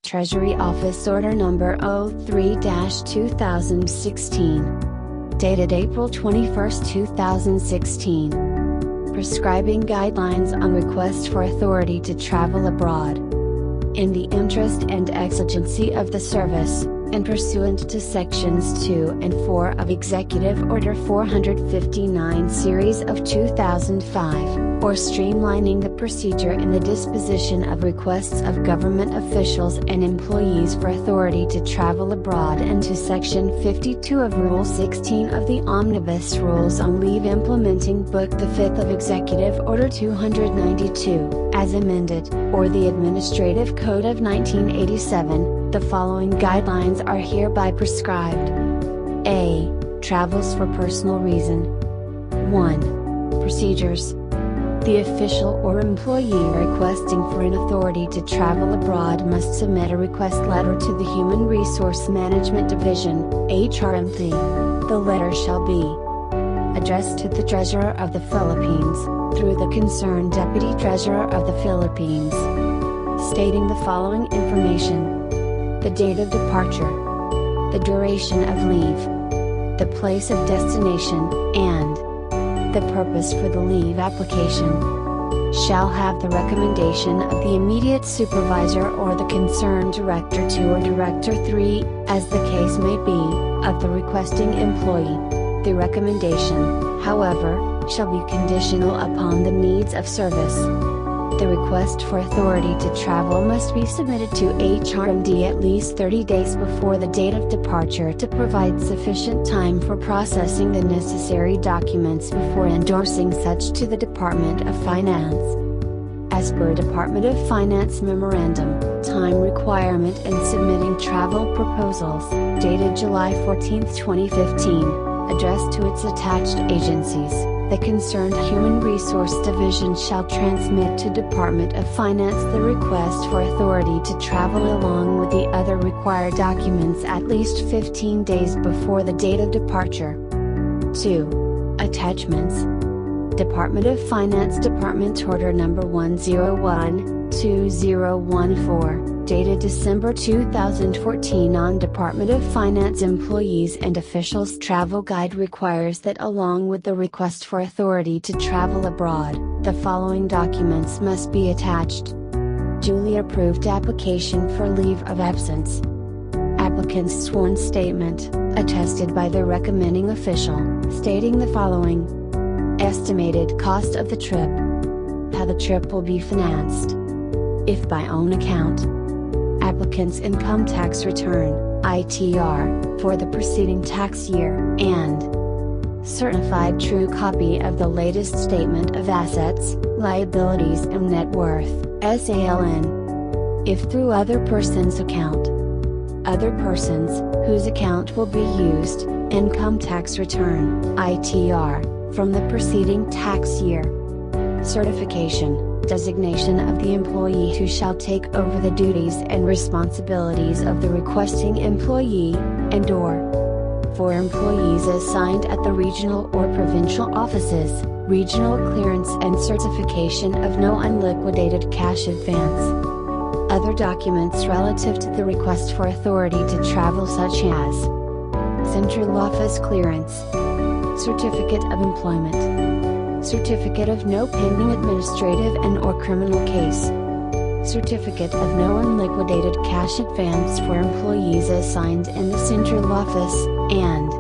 Treasury Office Order Number 03-2016. Dated April 21, 2016. Prescribing guidelines on request for authority to travel abroad. In the interest and exigency of the service, and pursuant to Sections 2 and 4 of Executive Order 459 Series of 2005, or streamlining the procedure in the disposition of requests of government officials and employees for authority to travel abroad, and to Section 52 of Rule 16 of the Omnibus Rules on Leave implementing Book the 5th of Executive Order 292, as amended, or the Administrative Code of 1987, the following guidelines are hereby prescribed. A. Travels for personal reason. 1. Procedures. The official or employee requesting for an authority to travel abroad must submit a request letter to the Human Resource Management Division, HRMD. The letter shall be addressed to the Treasurer of the Philippines, through the concerned Deputy Treasurer of the Philippines, stating the following information: the date of departure, the duration of leave, the place of destination, and the purpose for the leave application. Shall have the recommendation of the immediate supervisor or the concerned Director 2 or Director 3, as the case may be, of the requesting employee. The recommendation, however, shall be conditional upon the needs of service. The request for authority to travel must be submitted to HRMD at least 30 days before the date of departure to provide sufficient time for processing the necessary documents before endorsing such to the Department of Finance. As per Department of Finance Memorandum, time requirement in submitting travel proposals, dated July 14, 2015, addressed to its attached agencies. The concerned Human Resource Division shall transmit to Department of Finance the request for authority to travel along with the other required documents at least 15 days before the date of departure. 2. Attachments. Department of Finance Department Order Number 101-2014, dated December 2014 on Department of Finance Employees and Officials Travel Guide requires that along with the request for authority to travel abroad, the following documents must be attached. Duly approved application for leave of absence. Applicant's sworn statement, attested by the recommending official, stating the following: estimated cost of the trip, how the trip will be financed, if by own account, applicant's income tax return, ITR, for the preceding tax year, and certified true copy of the latest statement of assets, liabilities and net worth, SALN. If through other person's account, other persons, whose account will be used, income tax return, ITR, from the preceding tax year. Certification, designation of the employee who shall take over the duties and responsibilities of the requesting employee, and/or for employees assigned at the regional or provincial offices, regional clearance and certification of no unliquidated cash advance. Other documents relative to the request for authority to travel such as Central Office clearance, Certificate of Employment, Certificate of no pending administrative and/or criminal case, Certificate of no unliquidated cash advance for employees assigned in the Central Office, and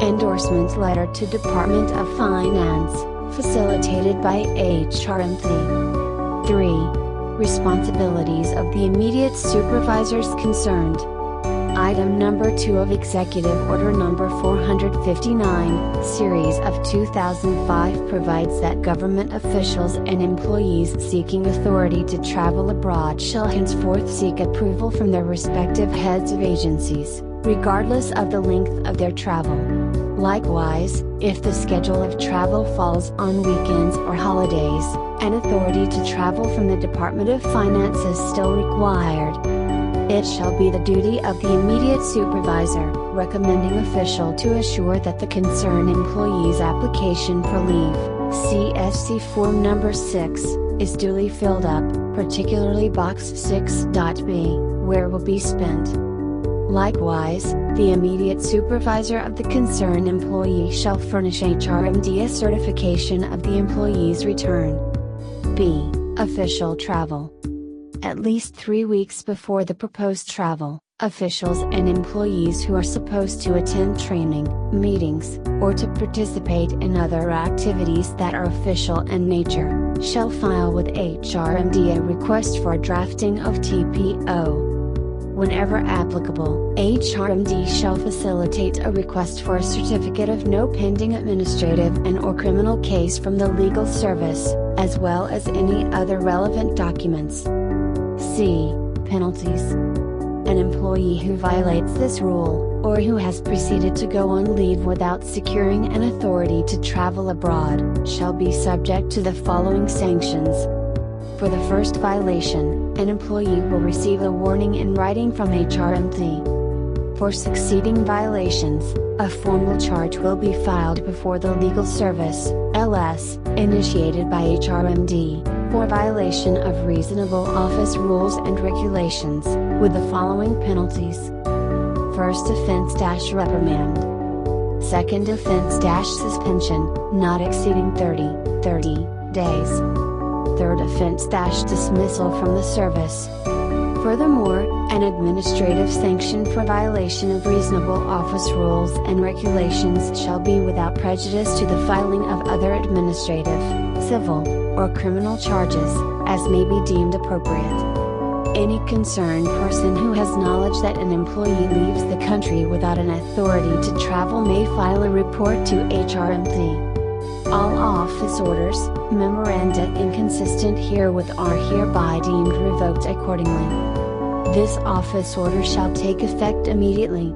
endorsement letter to Department of Finance, facilitated by HRMD. 3. Responsibilities of the immediate supervisors concerned. Item number 2 of Executive Order Number 459, Series of 2005 provides that government officials and employees seeking authority to travel abroad shall henceforth seek approval from their respective heads of agencies, regardless of the length of their travel. Likewise, if the schedule of travel falls on weekends or holidays, an authority to travel from the Department of Finance is still required. It shall be the duty of the immediate supervisor, recommending official to assure that the concerned employee's application for leave, CSC Form Number 6, is duly filled up, particularly Box 6.b, where will be spent. Likewise, the immediate supervisor of the concerned employee shall furnish HRMD a certification of the employee's return. B. Official travel. At least 3 weeks before the proposed travel, officials and employees who are supposed to attend training, meetings, or to participate in other activities that are official in nature, shall file with HRMD a request for a drafting of TPO. Whenever applicable, HRMD shall facilitate a request for a certificate of no pending administrative and/or criminal case from the legal service, as well as any other relevant documents. C. Penalties. An employee who violates this rule, or who has proceeded to go on leave without securing an authority to travel abroad, shall be subject to the following sanctions. For the first violation, an employee will receive a warning in writing from HRMD. For succeeding violations, a formal charge will be filed before the legal service, LS, initiated by HRMD, for violation of reasonable office rules and regulations, with the following penalties. First offense - reprimand. Second offense - suspension, not exceeding 30 days. Third offense - dismissal from the service. Furthermore, an administrative sanction for violation of reasonable office rules and regulations shall be without prejudice to the filing of other administrative, civil, or criminal charges, as may be deemed appropriate. Any concerned person who has knowledge that an employee leaves the country without an authority to travel may file a report to HRMD. All office orders, memoranda inconsistent herewith are hereby deemed revoked accordingly. This office order shall take effect immediately.